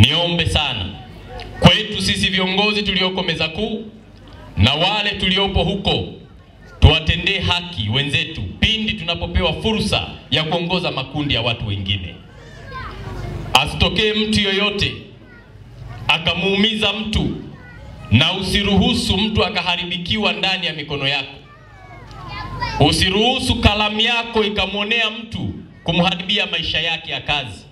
niombe sana kwetu sisi viongozi tulioko meza kuu na wale tuliopo huko, tuwatendee haki wenzetu pindi tunapopewa fursa ya kuongoza makundi ya watu wengine. Asitokee mtu yoyote akamuumiza mtu, na usiruhusu mtu akaharibikiwa ndani ya mikono yako. Usiruhusu kalamu yako ikamuonea mtu kumharibia maisha yake ya kazi.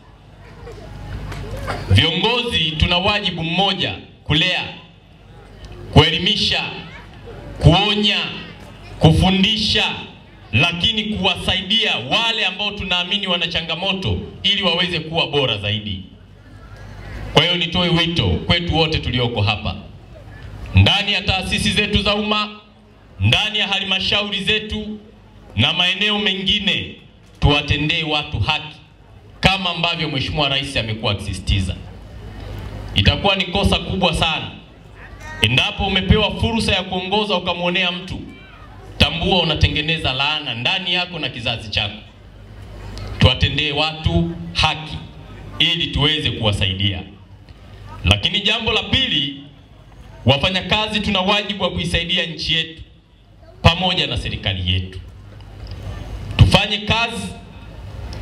Viongozi tuna wajibu mmoja: kulea, kuelimisha, kuonya, kufundisha, lakini kuwasaidia wale ambao tunaamini wana changamoto ili waweze kuwa bora zaidi. Kwa hiyo nitoe wito kwetu wote tulioko hapa, ndani ya taasisi zetu za umma, ndani ya halmashauri zetu na maeneo mengine, tuwatendee watu haki kama ambavyo Mheshimiwa Rais amekuwa akisisitiza. Itakuwa ni kosa kubwa sana endapo umepewa fursa ya kuongoza ukamuonea mtu. Tambua unatengeneza laana ndani yako na kizazi chako. Tuwatendee watu haki ili tuweze kuwasaidia. Lakini jambo la pili, wafanyakazi tuna wajibu wa kuisaidia nchi yetu pamoja na serikali yetu. Tufanye kazi,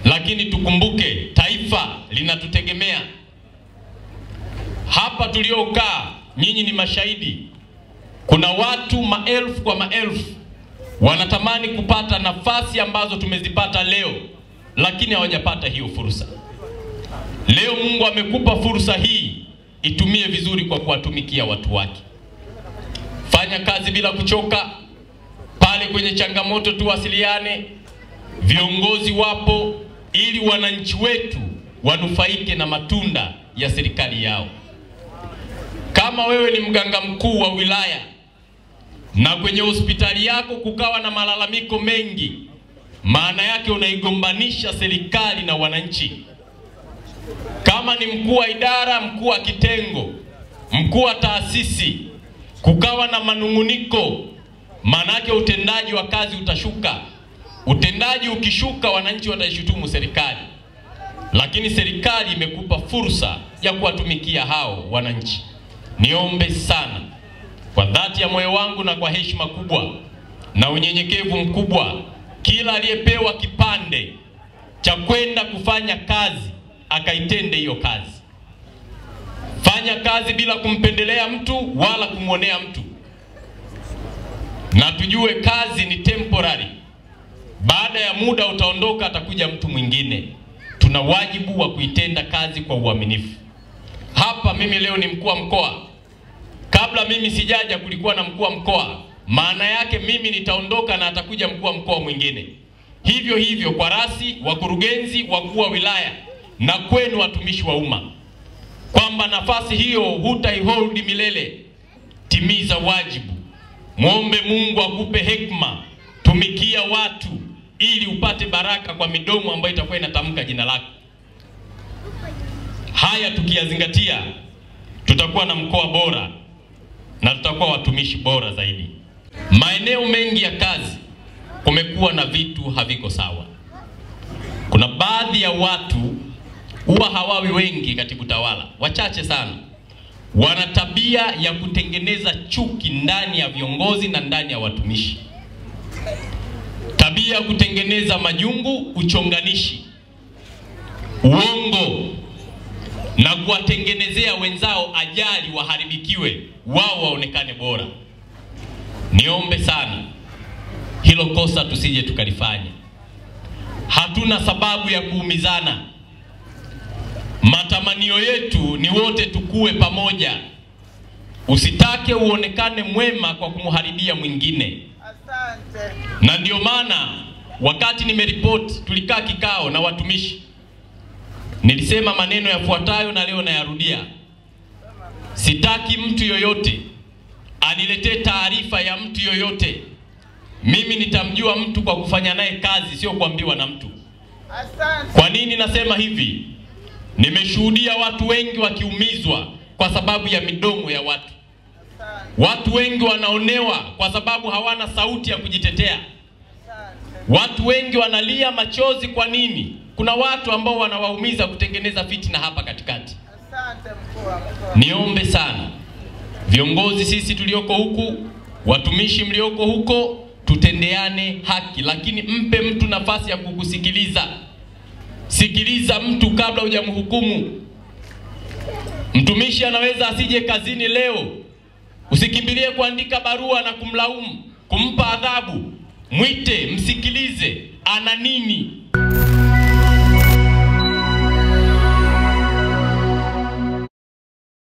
lakini tukumbuke taifa linatutegemea. Hapa tuliokaa, nyinyi ni mashahidi. Kuna watu maelfu kwa maelfu wanatamani kupata nafasi ambazo tumezipata leo, lakini hawajapata hiyo fursa. Leo Mungu amekupa fursa hii, itumie vizuri kwa kuwatumikia watu wake. Fanya kazi bila kuchoka. Pale kwenye changamoto tuwasiliane. Viongozi wapo ili wananchi wetu wanufaike na matunda ya serikali yao. Kama wewe ni mganga mkuu wa wilaya na kwenye hospitali yako kukawa na malalamiko mengi, maana yake unaigombanisha serikali na wananchi. Kama ni mkuu wa idara, mkuu wa kitengo, mkuu wa taasisi, kukawa na manunguniko, maana yake utendaji wa kazi utashuka. Utendaji ukishuka, wananchi wataishutumu serikali. Lakini serikali imekupa fursa ya kuwatumikia hao wananchi. Niombe sana kwa dhati ya moyo wangu na kwa heshima kubwa na unyenyekevu mkubwa, kila aliyepewa kipande cha kwenda kufanya kazi akaitende hiyo kazi. Fanya kazi bila kumpendelea mtu wala kumuonea mtu. Na tujue kazi ni temporary. Baada ya muda utaondoka, atakuja mtu mwingine. Tuna wajibu wa kuitenda kazi kwa uaminifu. Hapa mimi leo ni mkuu wa mkoa. Kabla mimi sijaja kulikuwa na mkuu wa mkoa. Maana yake mimi nitaondoka na atakuja mkuu wa mkoa mwingine. Hivyo hivyo kwa rasi, wakurugenzi, wakuu wa wilaya na kwenu watumishi wa umma, kwamba nafasi hiyo hutaihold milele. Timiza wajibu. Muombe Mungu akupe hekima, tumikia watu ili upate baraka kwa midomo ambayo itakuwa inatamka jina lako. Haya tukiyazingatia, tutakuwa na mkoa bora na tutakuwa watumishi bora zaidi. Maeneo mengi ya kazi kumekuwa na vitu haviko sawa. Kuna baadhi ya watu huwa hawawi wengi katika utawala, wachache sana, wana tabia ya kutengeneza chuki ndani ya viongozi na ndani ya watumishi. Tabia ya kutengeneza majungu, uchonganishi, uongo, na kuwatengenezea wenzao ajali waharibikiwe, wao waonekane bora. Niombe sana hilo kosa tusije tukalifanya. Hatuna sababu ya kuumizana. Matamanio yetu ni wote tukue pamoja. Usitake uonekane mwema kwa kumharibia mwingine. Asante. Na ndio maana wakati nimeripoti, tulikaa kikao na watumishi, nilisema maneno yafuatayo na leo nayarudia. Sitaki mtu yoyote aniletee taarifa ya mtu yoyote. Mimi nitamjua mtu kwa kufanya naye kazi, sio kuambiwa na mtu. Asante. Kwa nini nasema hivi? Nimeshuhudia watu wengi wakiumizwa kwa sababu ya midomo ya watu. Watu wengi wanaonewa kwa sababu hawana sauti ya kujitetea. Watu wengi wanalia machozi. Kwa nini? Kuna watu ambao wanawaumiza kutengeneza fitina hapa katikati. Niombe sana viongozi sisi tulioko huku, watumishi mlioko huko, tutendeane haki, lakini mpe mtu nafasi ya kukusikiliza. Sikiliza mtu kabla hujamhukumu. Mtumishi anaweza asije kazini leo. Usikimbilie kuandika barua na kumlaumu, kumpa adhabu. Mwite, msikilize, ana nini?